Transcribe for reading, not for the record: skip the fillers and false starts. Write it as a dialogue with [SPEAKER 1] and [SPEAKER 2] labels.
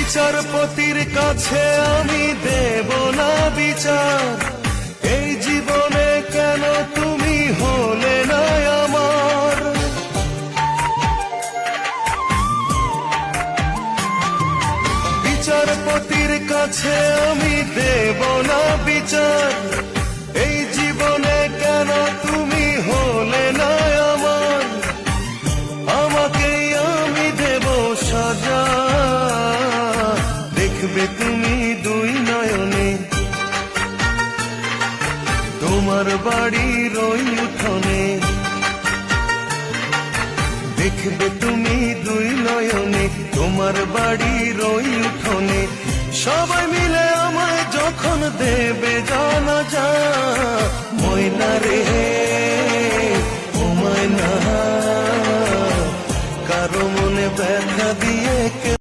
[SPEAKER 1] বিচারপতির কাছে আমি দেব না বিচার, এই জীবনে কেন তুমি হলে না আমার। বিচারপতির কাছে আমি দেব না বিচার, এই জীবনে কেন তুমি হলে না আমার। আমাকেই আমি দেব সাজা, দেখবে তুমি দুই নয়নে, তোমার বাড়ির ওই উঠোনে। দেখবে তুমি দুই নয়নে, তোমার বাড়ির ওই উঠোনে। সবাই মিলে আমায় যখন দেবে জানাজা, ময়না রে ও ময়না, কারো মনে ব্যথা